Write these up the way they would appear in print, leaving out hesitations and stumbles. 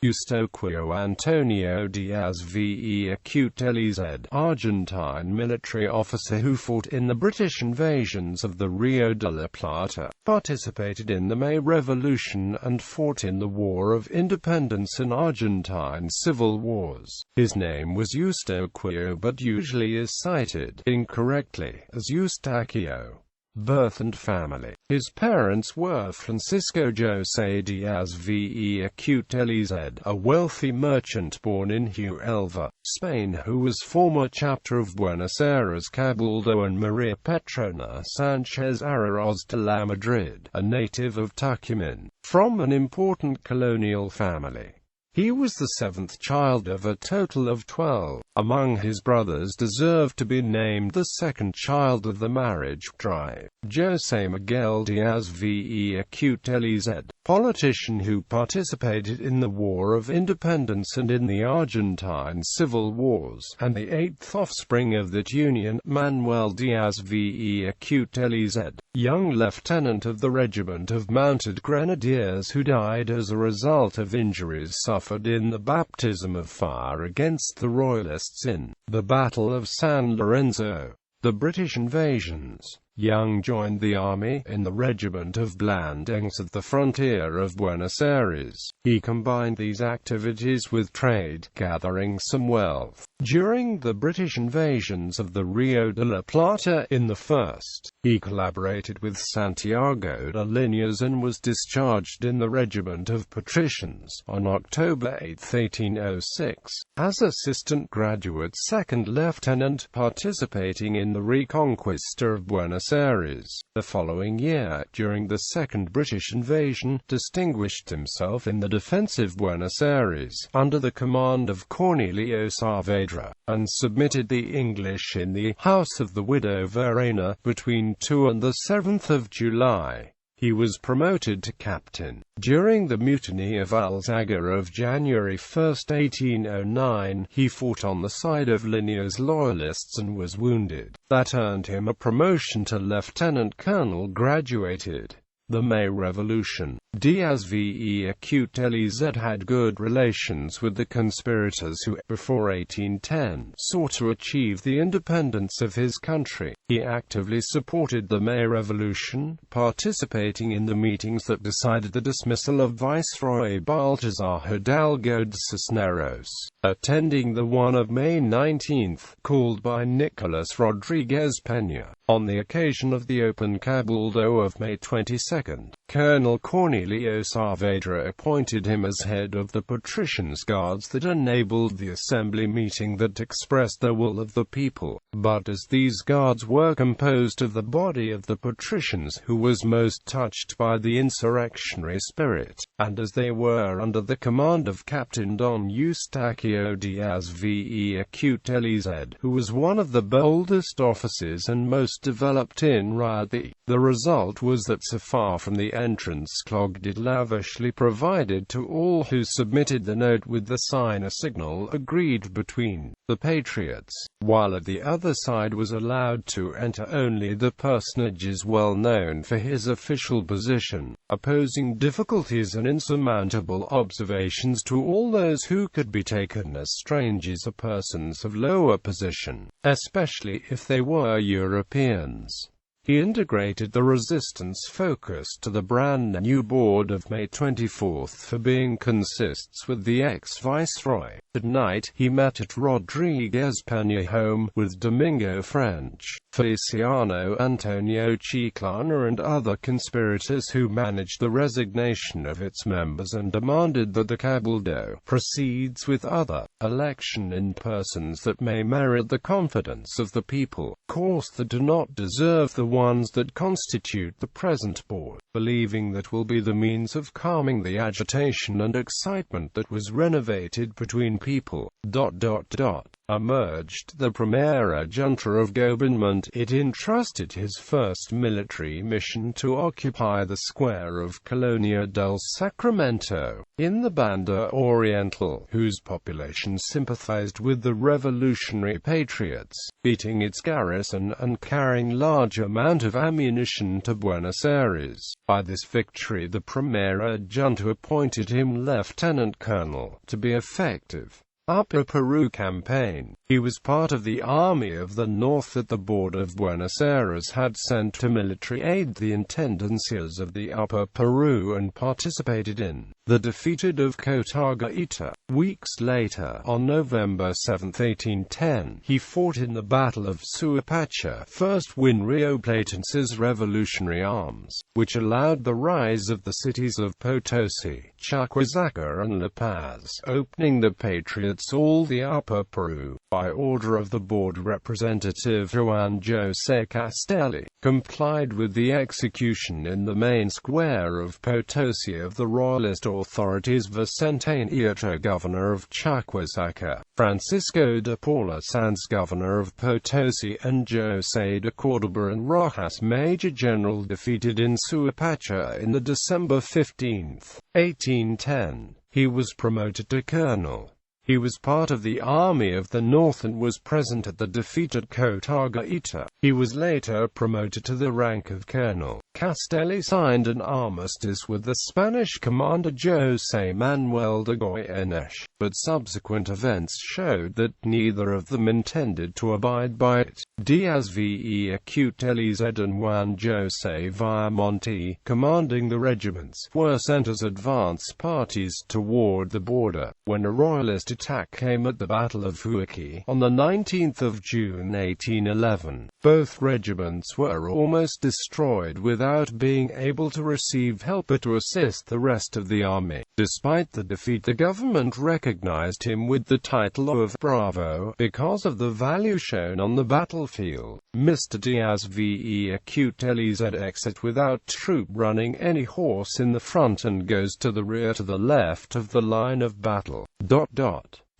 Eustoquio Antonio Díaz Vélez, Argentine military officer who fought in the British invasions of the Rio de la Plata, participated in the May Revolution and fought in the War of Independence and Argentine civil wars. His name was Eustoquio but usually is cited, incorrectly, as Eustaquio. Birth and family. His parents were Francisco José Díaz Vélez, a wealthy merchant born in Huelva, Spain who was former chapter of Buenos Aires Cabildo, and María Petrona Sánchez Araoz de la Madrid, a native of Tucumán, from an important colonial family. He was the seventh child of a total of 12. Among his brothers deserved to be named the second child of the marriage tribe, José Miguel Díaz Vélez, politician who participated in the War of Independence and in the Argentine civil wars, and the eighth offspring of that union, Manuel Díaz Vélez, young lieutenant of the regiment of mounted grenadiers who died as a result of injuries suffered in the baptism of fire against the Royalists in the Battle of San Lorenzo. The British invasions. Young joined the army in the regiment of Blandings at the frontier of Buenos Aires. He combined these activities with trade, gathering some wealth. During the British invasions of the Rio de la Plata in the first, he collaborated with Santiago de Liniers and was discharged in the regiment of patricians on October 8, 1806, as assistant graduate second lieutenant, participating in the reconquista of Buenos Aires. The following year, during the second British invasion, distinguished himself in the defense of Buenos Aires, under the command of Cornelio Saavedra, and submitted the English in the House of the Widow Verena, between 2 and 7 July. He was promoted to captain. During the mutiny of Alzaga of January 1, 1809, he fought on the side of Liniers' loyalists and was wounded. That earned him a promotion to lieutenant colonel. Graduated the May Revolution. Díaz Vélez had good relations with the conspirators who, before 1810, sought to achieve the independence of his country. He actively supported the May Revolution, participating in the meetings that decided the dismissal of Viceroy Baltasar Hidalgo de Cisneros, attending the one of May 19, called by Nicolas Rodriguez Peña, on the occasion of the open Cabildo of May 22. Colonel Cornelio Saavedra appointed him as head of the patricians' guards that enabled the assembly meeting that expressed the will of the people. But as these guards were composed of the body of the patricians who was most touched by the insurrectionary spirit, and as they were under the command of Captain Don Eustaquio Díaz Vélez, who was one of the boldest officers and most developed in Rugby, the result was that so far from the entrance clogged it lavishly provided to all who submitted the note with the sign a signal agreed between the patriots, while at the other side was allowed to enter only the personages well known for his official position, opposing difficulties and insurmountable observations to all those who could be taken as strangers or persons of lower position, especially if they were Europeans. He integrated the resistance focus to the brand new board of May 24 for being consists with the ex-viceroy. At night, he met at Rodriguez Peña home, with Domingo French, Feliciano Antonio Chiclana and other conspirators who managed the resignation of its members and demanded that the Cabildo proceeds with other election in persons that may merit the confidence of the people, course that do not deserve the ones that constitute the present board, believing that will be the means of calming the agitation and excitement that was renovated between people. emerged the Primera Junta of Government. It entrusted his first military mission to occupy the square of Colonia del Sacramento, in the Banda Oriental, whose population sympathized with the revolutionary patriots, beating its garrison and carrying large amount of ammunition to Buenos Aires. By this victory the Primera Junta appointed him lieutenant colonel, to be effective. Upper Peru campaign. He was part of the Army of the North at the border of Buenos Aires, had sent to military aid the intendencias of the Upper Peru and participated in the defeat of Cotagaita. Weeks later, on November 7, 1810, he fought in the Battle of Suipacha, first win Rio Platense's revolutionary arms, which allowed the rise of the cities of Potosi, Chuquisaca and La Paz, opening the patriots all the Upper Peru. By order of the board representative Juan José Castelli, complied with the execution in the main square of Potosi of the royalist authorities Vicente Nieto, governor of Chuquisaca, Francisco de Paula Sanz, governor of Potosi, and José de Córdoba and Rojas, major general, defeated in Suipacha in the December 15, 1810. He was promoted to colonel. He was part of the Army of the North and was present at the defeat at Cotagaita. He was later promoted to the rank of colonel. Castelli signed an armistice with the Spanish commander José Manuel de Goyeneche, but subsequent events showed that neither of them intended to abide by it. Díaz Vélez and Juan José Villamonte, commanding the regiments, were sent as advance parties toward the border, when a royalist attack came at the Battle of Huiqui on the 19th of June 1811. Both regiments were almost destroyed without being able to receive help or to assist the rest of the army. Despite the defeat, the government recognized him with the title of Bravo because of the value shown on the battlefield. Mr. Díaz Vélez exit without troop running any horse in the front and goes to the rear to the left of the line of battle.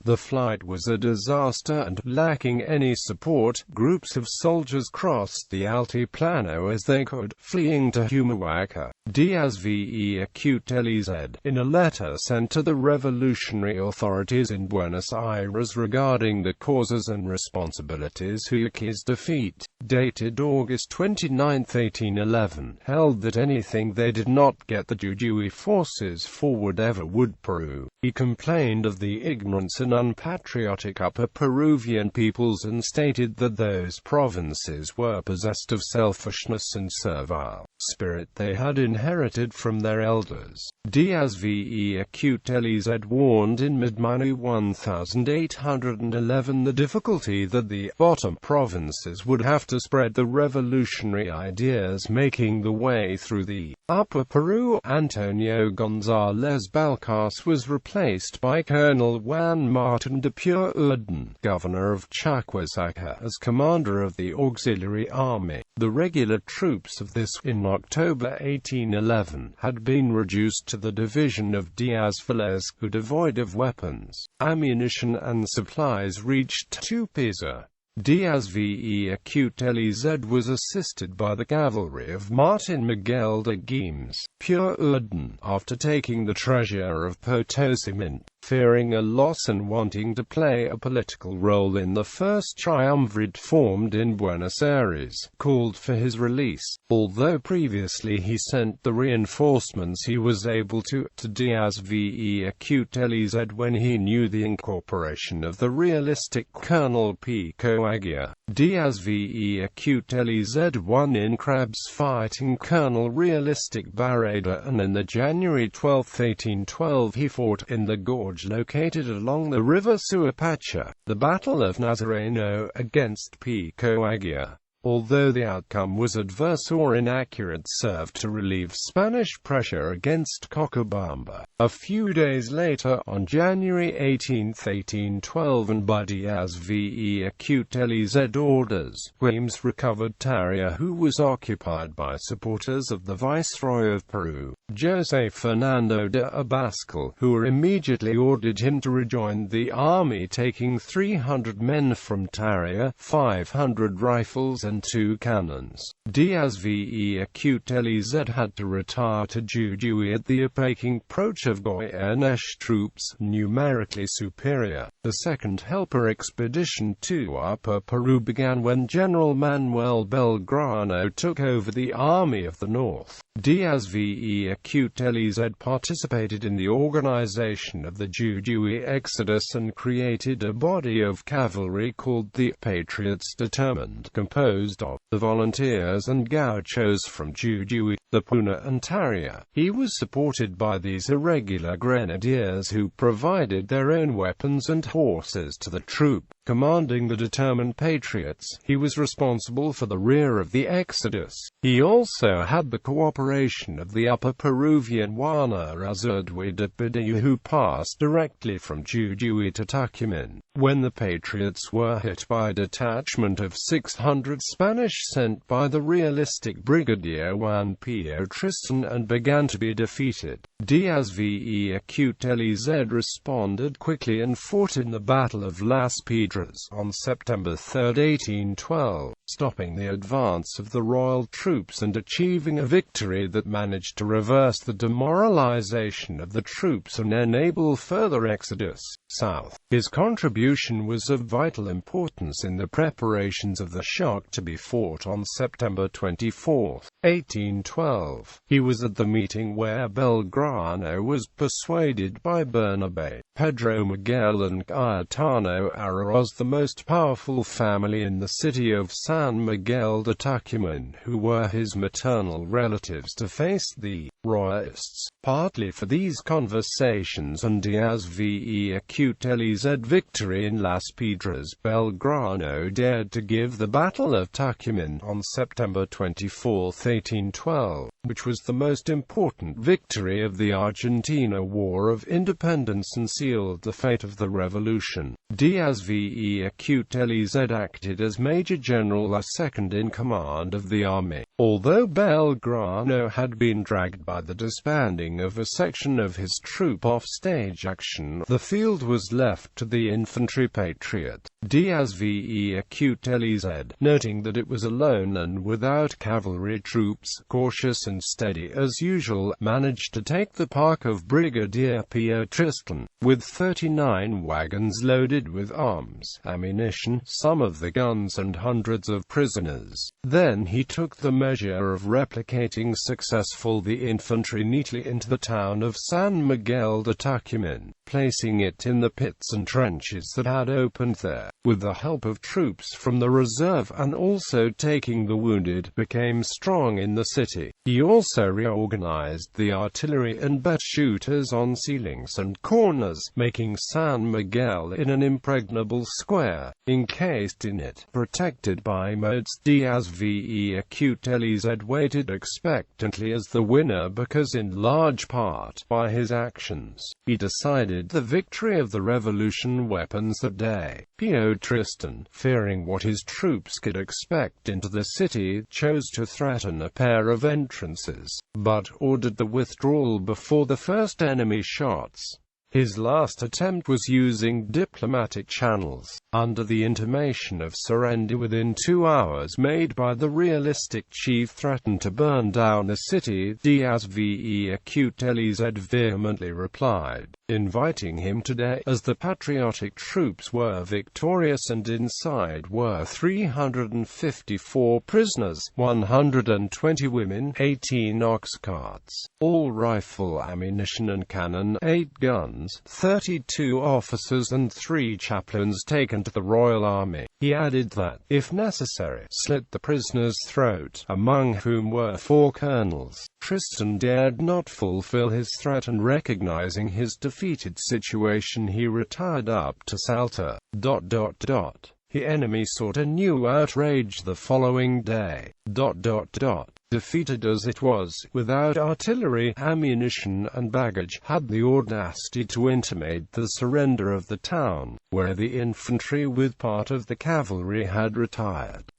The flight was a disaster and, lacking any support, groups of soldiers crossed the Altiplano as they could, fleeing to Humahuaca. Díaz Vélez, in a letter sent to the revolutionary authorities in Buenos Aires regarding the causes and responsibilities of Huiqui's defeat, dated August 29, 1811, held that anything they did not get the Jujuy forces forward ever would Peru. He complained of the ignorance and unpatriotic Upper Peruvian peoples and stated that those provinces were possessed of selfishness and servile spirit they had inherited from their elders. Díaz Vélez warned in mid-May 1811 the difficulty that the bottom provinces would have to spread the revolutionary ideas making the way through the Upper Peru. Antonio González Balcarce was replaced by Colonel Juan Martin de Pueyrredón, governor of Chuquisaca, as commander of the auxiliary army. The regular troops of this, in October 1811, had been reduced to the division of Díaz Vélez, who, devoid of weapons, ammunition and supplies, reached Tupiza. Díaz Vélez was assisted by the cavalry of Martin Miguel de Güemes. Pueyrredón, after taking the treasure of Potosi Mint, fearing a loss and wanting to play a political role in the first triumvirate formed in Buenos Aires, called for his release. Although previously he sent the reinforcements he was able to Díaz Vélez when he knew the incorporation of the realistic Colonel Pico Aguirre. Díaz Vélez won in Crab's fighting Colonel Realistic Barreda, and in the January 12, 1812 he fought in the gorge located along the river Suipacha, the Battle of Nazareno, against Pico Aguirre. Although the outcome was adverse or inaccurate, served to relieve Spanish pressure against Cochabamba. A few days later, on January 18, 1812, and by Díaz Vélez orders, Güemes recovered Tarija, who was occupied by supporters of the Viceroy of Peru. José Fernando de Abascal, who immediately ordered him to rejoin the army, taking 300 men from Tarija, 500 rifles and 2 cannons. Díaz Vélez had to retire to Jujuy at the opaque approach of Goyeneche troops, numerically superior. The second helper expedition to Upper Peru began when General Manuel Belgrano took over the Army of the North. Díaz Vélez participated in the organization of the Jujuy exodus and created a body of cavalry called the Patriots Determined, composed of the volunteers and gauchos from Jujuy, the Puna and Tarija. He was supported by these irregular grenadiers who provided their own weapons and horses to the troop. Commanding the determined patriots, he was responsible for the rear of the exodus. He also had the cooperation of the Upper Peruvian Juana Azurduy de Padilla, who passed directly from Jujuy to Tucumán. When the patriots were hit by a detachment of 600 Spanish sent by the realistic Brigadier Juan Pio Tristan and began to be defeated, Díaz Vélez responded quickly and fought in the Battle of Las Piedras on September 3, 1812, stopping the advance of the royal troops and achieving a victory that managed to reverse the demoralization of the troops and enable further exodus south. His contribution was of vital importance in the preparations of the shock to be fought on September 24, 1812. He was at the meeting where Belgrano was persuaded by Bernabe, Pedro Miguel and Cayetano Araoz, the most powerful family in the city of San Miguel de Tucumán, who were his maternal relatives, to face the Royalists. Partly for these conversations and Díaz Vélez victory in Las Piedras, Belgrano dared to give the Battle of Tucumán on September 24, 1812, which was the most important victory of the Argentina War of Independence and sealed the fate of the revolution. Díaz Vélez acted as Major General, a second in command of the army. Although Belgrano had been dragged by the disbanding of a section of his troop off stage action, the field was left to the infantry patriot. Díaz Vélez, noting that it was alone and without cavalry troops, cautious and steady as usual, managed to take the park of Brigadier Pio Tristan, with 39 wagons loaded with arms, ammunition, some of the guns and hundreds of prisoners. Then he took the measure of replicating successfully the infantry neatly into the town of San Miguel de Tucumán, placing it in the pits and trenches that had opened there, with the help of troops from the reserve, and also taking the wounded, became strong in the city. He also reorganized the artillery and bet shooters on ceilings and corners, making San Miguel in an impregnable square, encased in it, protected by moats. Díaz Vélez waited expectantly as the winner because, in large part, by his actions, he decided the victory of the revolution weapons that day. Pio Tristan, fearing what his troops could expect into the city, chose to threaten a pair of entrances, but ordered the withdrawal before the first enemy shots. His last attempt was using diplomatic channels, under the intimation of surrender within 2 hours made by the realistic chief, threatened to burn down the city. Díaz Vélez vehemently replied, inviting him to day, as the patriotic troops were victorious and inside were 354 prisoners, 120 women, 18 ox carts, all rifle ammunition and cannon, 8 guns, 32 officers and 3 chaplains taken to the Royal Army. He added that, if necessary, slit the prisoner's throat, among whom were 4 colonels. Tristan dared not fulfill his threat, and recognizing his defeated situation, he retired up to Salta. The enemy sought a new outrage the following day. Defeated as it was, without artillery, ammunition, and baggage, had the audacity to intimate the surrender of the town, where the infantry with part of the cavalry had retired.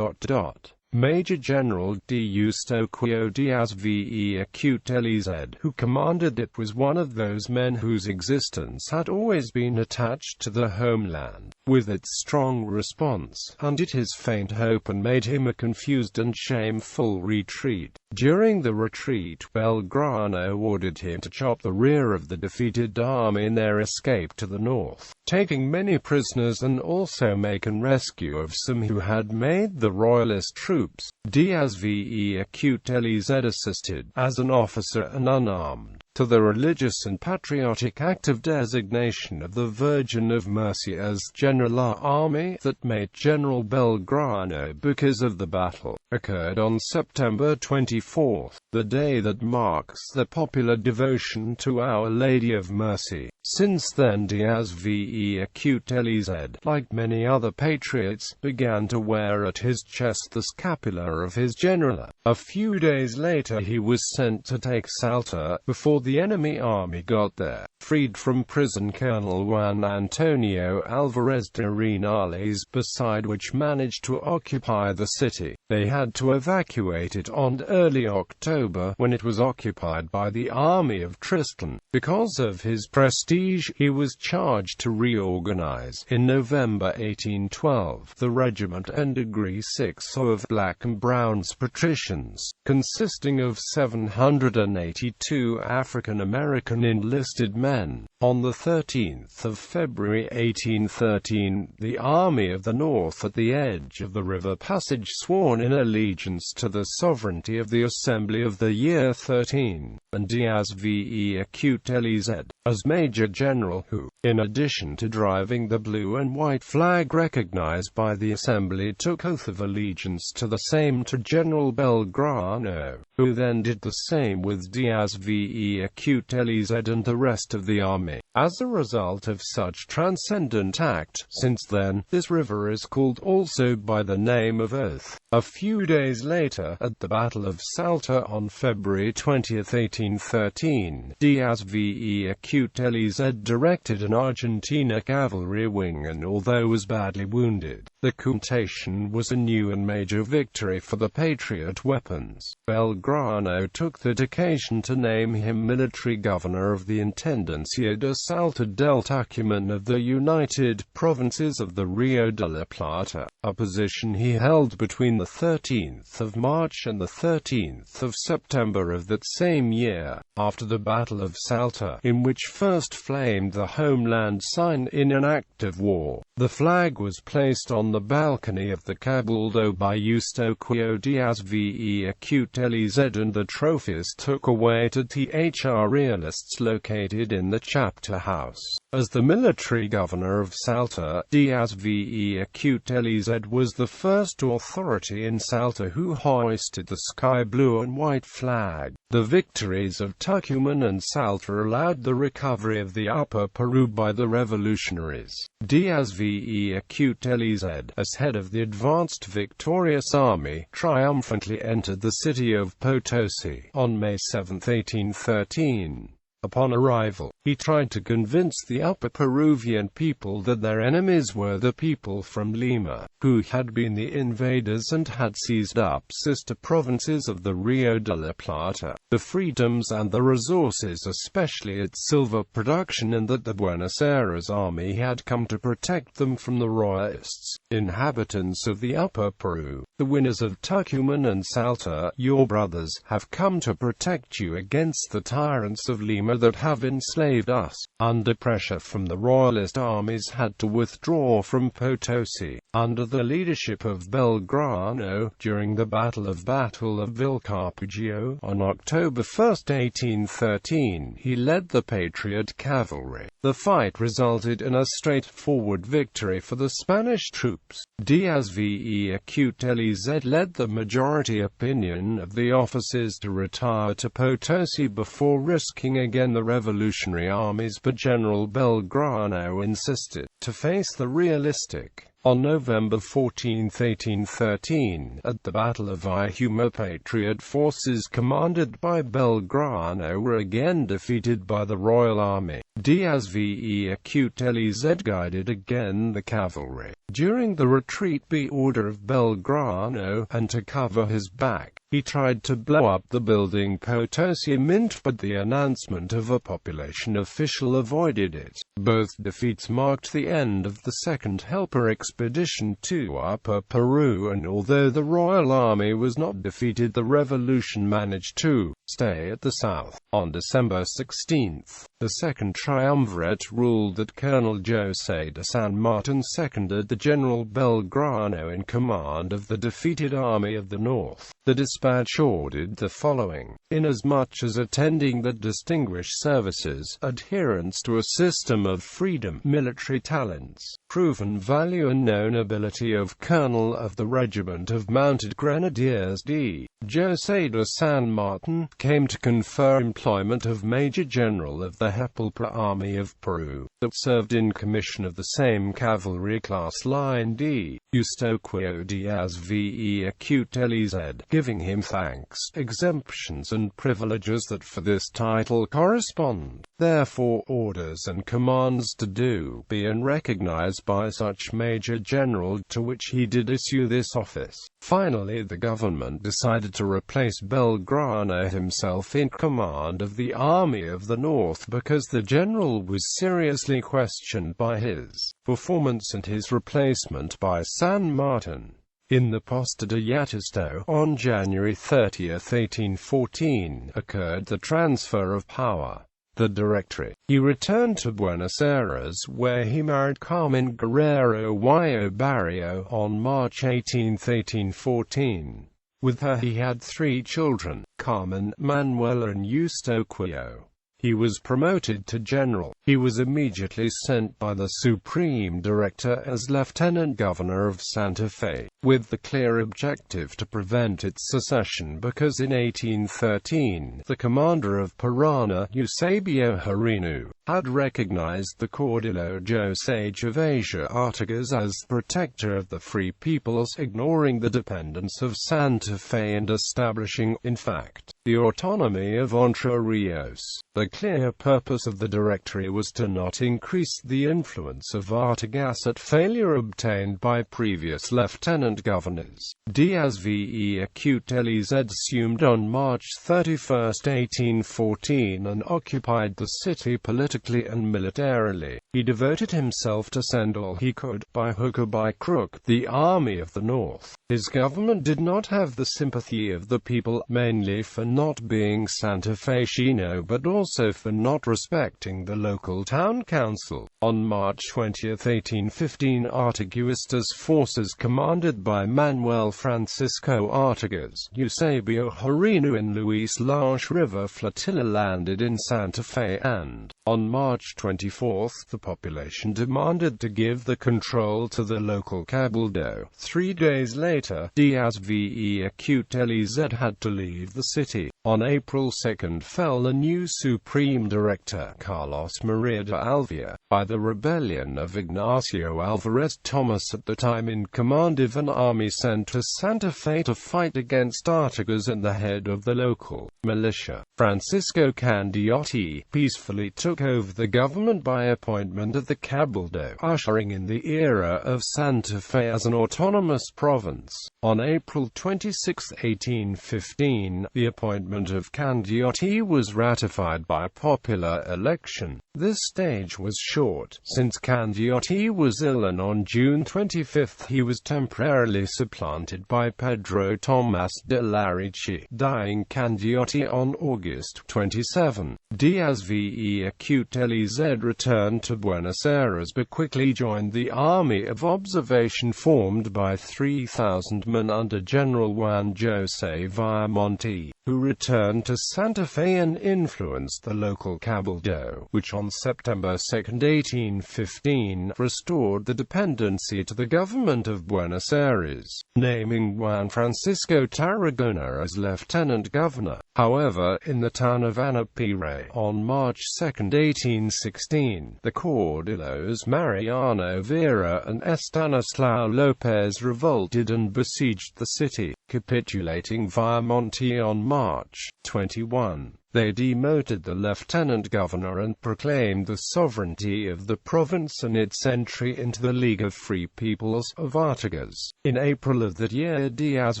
Major General Eustaquio Díaz Vélez, who commanded it, was one of those men whose existence had always been attached to the homeland, with its strong response, undid his faint hope and made him a confused and shameful retreat. During the retreat, Belgrano ordered him to chop the rear of the defeated army in their escape to the north, taking many prisoners and also making rescue of some who had made the royalist troops. Díaz Vélez assisted, as an officer and unarmed, to the religious and patriotic act of designation of the Virgin of Mercy as General Army that made General Belgrano because of the battle, occurred on September 24, the day that marks the popular devotion to Our Lady of Mercy. Since then Díaz Vélez, like many other patriots, began to wear at his chest the scapula of his general. A few days later he was sent to take Salta, before the enemy army got there. Freed from prison, Colonel Juan Antonio Alvarez de Renales, beside which managed to occupy the city. They had to evacuate it on early October, when it was occupied by the army of Tristan. Because of his prestige, he was charged to reorganize. In November 1812, the regiment and degree 6 of black and browns patricians, consisting of 782 African-American enlisted men. On the 13th of February 1813, the Army of the North at the edge of the river passage sworn in allegiance to the sovereignty of the Assembly of the year 13, and Díaz Vélez, as Major General who, in addition to driving the blue and white flag recognized by the Assembly, took oath of allegiance to the same to General Belgrano, who then did the same with Díaz Vélez and the rest of the army. As a result of such transcendent act, since then, this river is called also by the name of oath. A few days later, at the Battle of Salta on February 20, 1813, Díaz Vélez directed an Argentina cavalry wing and, although was badly wounded, the conquistation was a new and major victory for the Patriot weapons. Belgrano took that occasion to name him military governor of the Intendencia de Salta del Tucumán of the United Provinces of the Rio de la Plata, a position he held between the 13th of March and the 13th of September of that same year. After the Battle of Salta, in which first flamed the homeland sign in an act of war, the flag was placed on the balcony of the Cabildo by Eustaquio Díaz Vélez and the trophies took away to THR realists located in the chapter house. As the military governor of Salta, Díaz Vélez was the first authority in Salta who hoisted the sky blue and white flag. The victories of Tucumán and Salta allowed the recovery of the Upper Peru by the revolutionaries. Díaz Vélez, as head of the advanced victorious army, triumphantly entered the city of Potosi on May 7, 1813. Upon arrival, he tried to convince the Upper Peruvian people that their enemies were the people from Lima, who had been the invaders and had seized up sister provinces of the Rio de la Plata, the freedoms and the resources, especially its silver production, and that the Buenos Aires army had come to protect them from the royalists. Inhabitants of the Upper Peru, the winners of Tucumán and Salta, your brothers, have come to protect you against the tyrants of Lima that have enslaved us. Under pressure from the royalist armies had to withdraw from Potosi. Under the leadership of Belgrano, during the Battle of Vilcapugio, on October 1, 1813, he led the Patriot cavalry. The fight resulted in a straightforward victory for the Spanish troops. Díaz Vélez led the majority opinion of the officers to retire to Potosi before risking again the revolutionary armies, but General Belgrano insisted to face the realistic On November 14, 1813, at the Battle of Ihumo, Patriot forces commanded by Belgrano were again defeated by the Royal Army. Díaz Vélez guided again the cavalry during the retreat by order of Belgrano, and to cover his back, he tried to blow up the building Potosi Mint, but the announcement of a population official avoided it. Both defeats marked the end of the Second Helper expedition to Upper Peru, and although the Royal Army was not defeated, the revolution managed to stay at the south. On December 16, the Second Triumvirate ruled that Colonel José de San Martin seconded the General Belgrano in command of the defeated Army of the North. The dispatch ordered the following: inasmuch as attending the distinguished services, adherence to a system of freedom, military talents, proven value and known ability of Colonel of the Regiment of Mounted Grenadiers D. José de San Martin, came to confer employment of Major General of the Hepalpa Army of Peru, that served in commission of the same cavalry class line D. Eustaquio Díaz Vélez, giving him thanks, exemptions and privileges that for this title correspond. Therefore orders and commands to do be and recognized by such Major General, to which he did issue this office. Finally, the government decided to replace Belgrano himself in command of the Army of the North, because the general was seriously questioned by his performance, and his replacement by San Martin. In the Posta de Yatusto, on January 30, 1814, occurred the transfer of power. The Directory. He returned to Buenos Aires, where he married Carmen Guerrero y Barrio on March 18, 1814. With her he had 3 children, Carmen, Manuela and Eustoquio. He was promoted to general. He was immediately sent by the Supreme Director as Lieutenant Governor of Santa Fe, with the clear objective to prevent its secession, because in 1813, the commander of Parana, Eusebio Hirinu, had recognized the Caudillo José Gervasio Artigas as protector of the free peoples, ignoring the dependence of Santa Fe and establishing, in fact, the autonomy of Entre Rios. The clear purpose of the Directory was to not increase the influence of Artigas at failure obtained by previous lieutenant governors. Díaz Vélez assumed on March 31, 1814, and occupied the city politically and militarily. He devoted himself to send all he could, by hook or by crook, the Army of the North. His government did not have the sympathy of the people, mainly for not being Santa Fechino, but also for not respecting the local town council. On March 20, 1815, Artiguistas forces commanded by Manuel Francisco Artigas, Eusebio Hirinu and Luis Lache River flotilla landed in Santa Fe, and, on March 24, the population demanded to give the control to the local cabildo. 3 days later, Díaz Vélez had to leave the city. On April 2 fell the new Supreme Director, Carlos Maria de Alvia, by the rebellion of Ignacio Alvarez Thomas, at the time in command of an army sent to Santa Fe to fight against Artigas, and the head of the local militia, Francisco Candioti, peacefully took over the government by appointment of the Cabildo, ushering in the era of Santa Fe as an autonomous province. On April 26, 1815, the appointment of Candioti was ratified by popular election. This stage was short, since Candioti was ill, and on June 25 he was temporarily supplanted by Pedro Tomás de Larrachi, dying Candioti on August 27. Díaz Vélez returned to Buenos Aires but quickly joined the army of observation formed by 3,000 men under General Juan José Villamonte, who returned to Santa Fe and influenced the local Cabildo, which on September 2, 1815, restored the dependency to the government of Buenos Aires, naming Juan Francisco Tarragona as lieutenant governor. However, in the town of Anapire, on March 2, 1816, the Caudillos Mariano Vera and Estanislao Lopez revolted and besieged the city, capitulating via Monte on March 21. They demoted the lieutenant governor and proclaimed the sovereignty of the province and its entry into the League of Free Peoples of Artigas. In April of that year, Díaz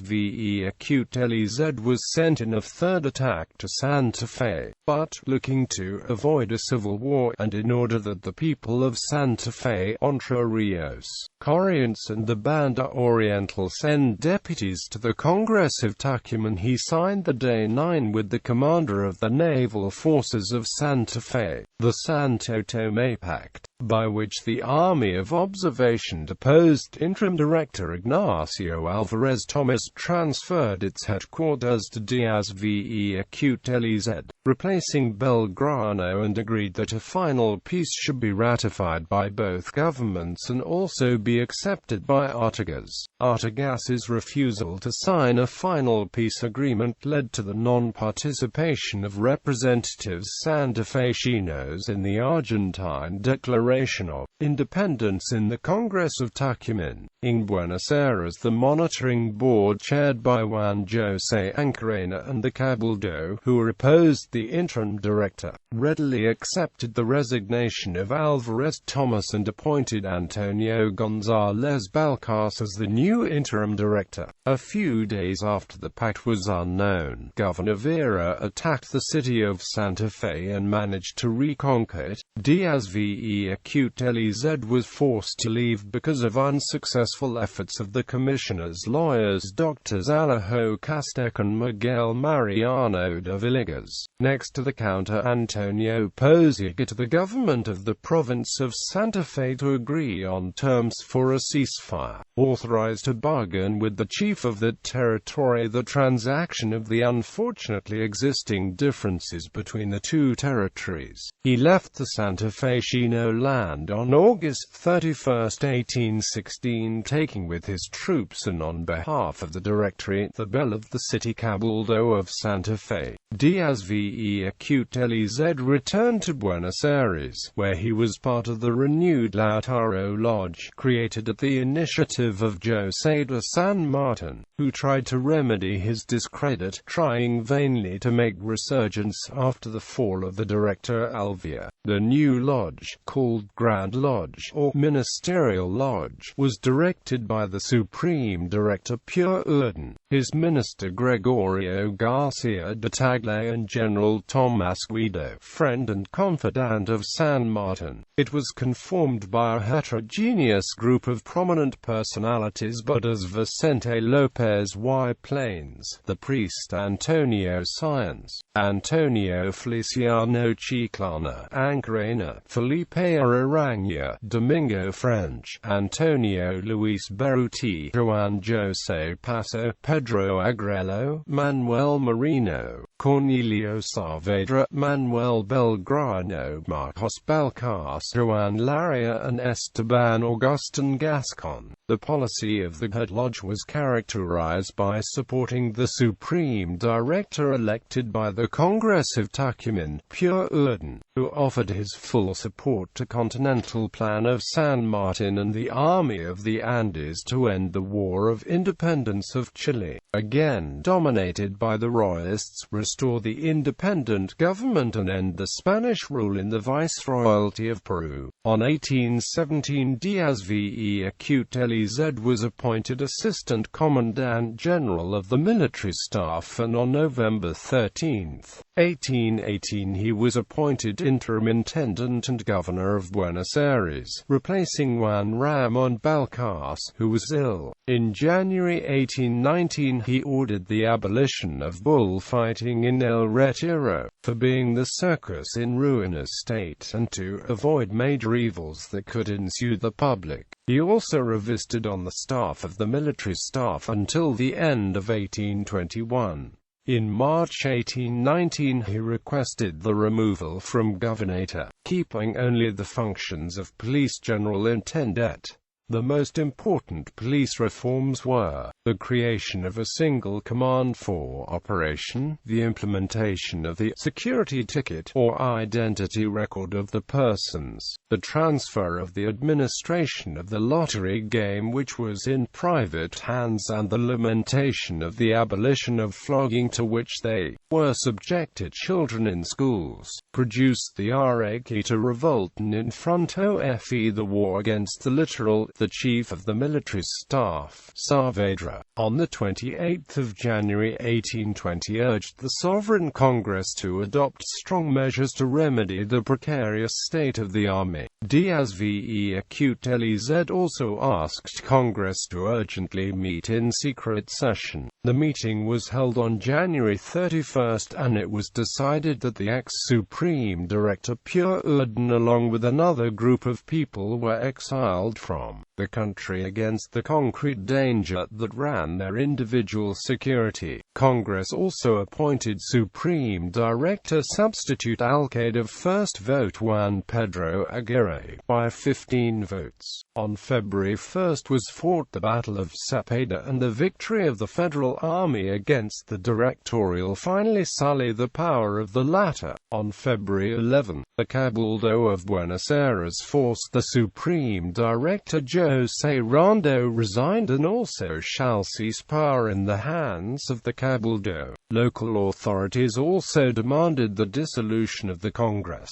Vélez was sent in a third attack to Santa Fe, but, looking to avoid a civil war, and in order that the people of Santa Fe, Entre Rios, Corrientes and the Banda Oriental send deputies to the Congress of Tucumán, he signed the Day 9 with the commander of the naval forces of Santa Fe, the Santo Tomé Pact, by which the Army of Observation deposed interim director Ignacio Álvarez Thomas, transferred its headquarters to Díaz Vélez, replacing Belgrano, and agreed that a final peace should be ratified by both governments and also be accepted by Artigas. Artigas's refusal to sign a final peace agreement led to the non-participation of representatives Santafesinos in the Argentine Declaration of Independence in the Congress of Tucumán. In Buenos Aires, the monitoring board, chaired by Juan José Ancarena, and the Cabildo, who opposed the interim director, readily accepted the resignation of Álvarez Thomas and appointed Antonio González Balcarce as the new interim director. A few days after the pact was unknown, Governor Vera attacked the city of Santa Fe and managed to reconquer it. Díaz Vélez was forced to leave because of unsuccessful efforts of the commissioner's lawyers Drs. Alejo Castec and Miguel Mariano de Villegas. Next to the counter, Antonio Posiga to the government of the province of Santa Fe to agree on terms for a ceasefire, authorized to bargain with the chief of the territory the transaction of the unfortunately existing differences between the two territories. He left the Santa Fecino land on August 31, 1816, taking with his troops and on behalf of the Directory the bell of the city Cabildo of Santa Fe. Díaz Vélez returned to Buenos Aires, where he was part of the renewed Lautaro Lodge, created at the initiative of José de San Martin, who tried to remedy his discredit, trying vainly to make resurgence after the fall of the Director Alvia. The new lodge, called Grand Lodge or Ministerial Lodge, was directed by the Supreme Director Pure Urdan, his minister Gregorio Garcia de Tagle, and General Tomás Guido, friend and confidant of San Martin. It was conformed by a heterogeneous group of prominent personalities, but as Vicente López y Planes, the priest Antonio Sáenz, Antonio Feliciano Chiclana, Ancarena, Felipe Araraña, Domingo French, Antonio Luis Berruti, Juan José Paso, Pedro Agrello, Manuel Marino, Cornelio Saavedra, Manuel Belgrano, Marcos Balcarce, Juan Laria, and Esteban Agustin Gascon. The policy of the head lodge was characterized by supporting the Supreme Director elected by the Congress of Tucumán, Pure Urdan, who offered his full support to Continental Plan of San Martin and the Army of the Andes to end the War of Independence of Chile, again dominated by the Royalists, restore the independent government and end the Spanish rule in the Viceroyalty of Peru. On 1817, Díaz Vélez was appointed Assistant Commandant General of the Military Staff, and on November 13, 1818 he was appointed Interim Intendant and Governor of Buenos Aires, replacing Juan Ramón Balcarce, who was ill. In January 1819 he ordered the abolition of bullfighting in El Retiro, for being the circus in ruinous state, and to avoid major evils that could ensue the public. He also revisited on the staff of the military staff until the end of 1821. In March 1819 he requested the removal from governator, keeping only the functions of police general-intendant. The most important police reforms were the creation of a single command for operation, the implementation of the security ticket or identity record of the persons, the transfer of the administration of the lottery game which was in private hands, and the lamentation of the abolition of flogging to which they were subjected children in schools, produced the Requeta revolt and in front of the war against the literal, the chief of the military staff, Saavedra, on 28 January 1820 urged the Sovereign Congress to adopt strong measures to remedy the precarious state of the army. Díaz Vélez also asked Congress to urgently meet in secret session. The meeting was held on January 31 and it was decided that the ex-Supreme Director Puerden along with another group of people were exiled from the country against the concrete danger that ran their individual security. Congress also appointed Supreme Director Substitute Alcalde of First Vote Juan Pedro Aguirre by 15 votes. On February 1 was fought the Battle of Cepeda, and the victory of the Federal Army against the Directorial finally sullied the power of the latter. On February 11, the Cabildo of Buenos Aires forced the Supreme Director José Rondo resigned and also shall cease power in the hands of the Cabildo. Local authorities also demanded the dissolution of the Congress.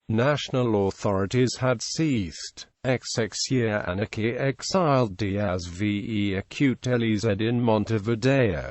National authorities had ceased exequia anarchy, exiled Díaz Vélez in Montevideo.